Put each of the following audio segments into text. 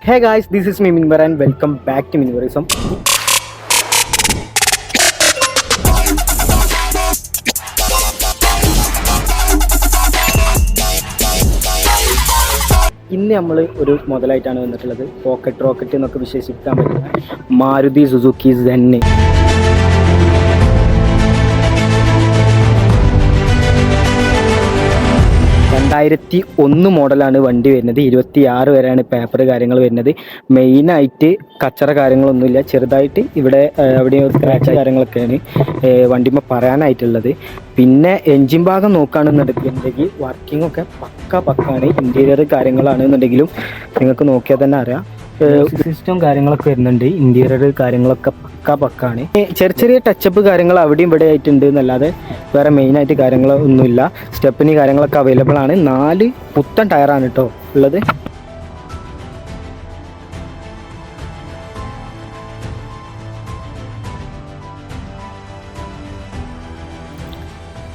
Hey guys, this is me Minwar and welcome back to Minwarism. ഇന്ന് നമ്മൾ ഒരു മുതലായിട്ടാണ് വന്നിട്ടുള്ളത്. പോക്കറ്റ് റോക്കറ്റ് എന്നൊക്കെ വിശേഷിപ്പിക്കാൻ പറ്റുന്ന മാരുതി സുസുക്കി സെന്ന്. 2001 മോഡലാണ് വണ്ടി വരുന്നത്. 26 വരെയാണ് പേപ്പർ കാര്യങ്ങൾ വരുന്നത്. മെയിനായിട്ട് കച്ചറ കാര്യങ്ങളൊന്നുമില്ല, ചെറുതായിട്ട് ഇവിടെ അവിടെ സ്ക്രാച്ച് കാര്യങ്ങളൊക്കെയാണ് വണ്ടിമ്മ പറയാനായിട്ടുള്ളത്. പിന്നെ എൻജിൻ ഭാഗം നോക്കുകയാണെന്നുണ്ടെങ്കിൽ വർക്കിംഗ് ഒക്കെ പക്കാണ്. ഇൻറ്റീരിയർ കാര്യങ്ങളാണെന്നുണ്ടെങ്കിലും നിങ്ങൾക്ക് നോക്കിയാൽ തന്നെ അറിയാം. സിസ്റ്റം കാര്യങ്ങളൊക്കെ വരുന്നുണ്ട്. ഇൻറ്റീരിയർ കാര്യങ്ങളൊക്കെ പക്കാണ്. ചെറിയ ടച്ചപ്പ് കാര്യങ്ങൾ അവിടെയും ഇവിടെ ആയിട്ടുണ്ട് എന്നല്ലാതെ വേറെ മെയിനായിട്ട് കാര്യങ്ങളൊന്നുമില്ല. സ്റ്റെപ്പിന് കാര്യങ്ങളൊക്കെ അവൈലബിൾ ആണ്. 4 പുത്തൻ ടയറാണ് കേട്ടോ ഉള്ളത്.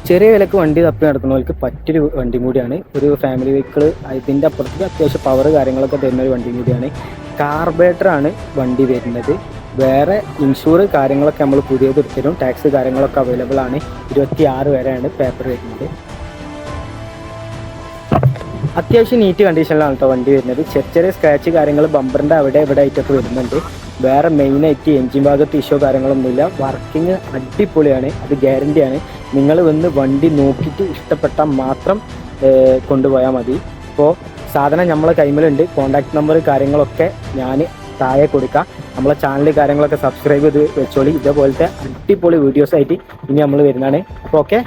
ചെറിയ വിലക്ക് വണ്ടി തപ്പി നടക്കുന്നവർക്ക് പറ്റൊരു വണ്ടി കൂടിയാണ്. ഒരു ഫാമിലി വെഹിക്കിൾ, ഇതിൻ്റെ അപ്പുറത്തേക്ക് അത്യാവശ്യം പവർ കാര്യങ്ങളൊക്കെ തരുന്ന ഒരു വണ്ടി കൂടിയാണ്. കാർബേറ്ററാണ് വണ്ടി വരുന്നത്. വേറെ ഇൻഷൂർ കാര്യങ്ങളൊക്കെ നമ്മൾ പുതിയത് എടുത്തരും. ടാക്സ് കാര്യങ്ങളൊക്കെ അവൈലബിൾ ആണ്. 26 വരെയാണ് പേപ്പർ വരുന്നത്. അത്യാവശ്യം നീറ്റ് കണ്ടീഷനിലാണ് കേട്ടോ വണ്ടി വരുന്നത്. ചെറിയ സ്ക്രാച്ച് കാര്യങ്ങൾ ബമ്പറിൻ്റെ അവിടെ ഇവിടെ ആയിട്ടൊക്കെ വരുന്നുണ്ട്. വേറെ മെയിനായിട്ട് എൻജിൻ ഭാഗത്ത് ഇഷ്യൂ കാര്യങ്ങളൊന്നുമില്ല. വർക്കിംഗ് അടിപൊളിയാണ്, അത് ഗ്യാരണ്ടിയാണ്. നിങ്ങൾ വന്ന് വണ്ടി നോക്കിയിട്ട് ഇഷ്ടപ്പെട്ടാൽ മാത്രം കൊണ്ടുപോയാൽ മതി. ഇപ്പോൾ സാധനം നമ്മളെ കൈമിലുണ്ട്. കോൺടാക്ട് നമ്പർ കാര്യങ്ങളൊക്കെ ഞാൻ താഴെ കൊടുക്കാം. നമ്മളെ ചാനൽ കാര്യങ്ങളൊക്കെ സബ്സ്ക്രൈബ് ചെയ്ത് വെച്ചോളി. ഇതേപോലത്തെ അടിപൊളി വീഡിയോസായിട്ട് ഇനി നമ്മൾ വരുന്നതാണ്. അപ്പോൾ ഓക്കെ.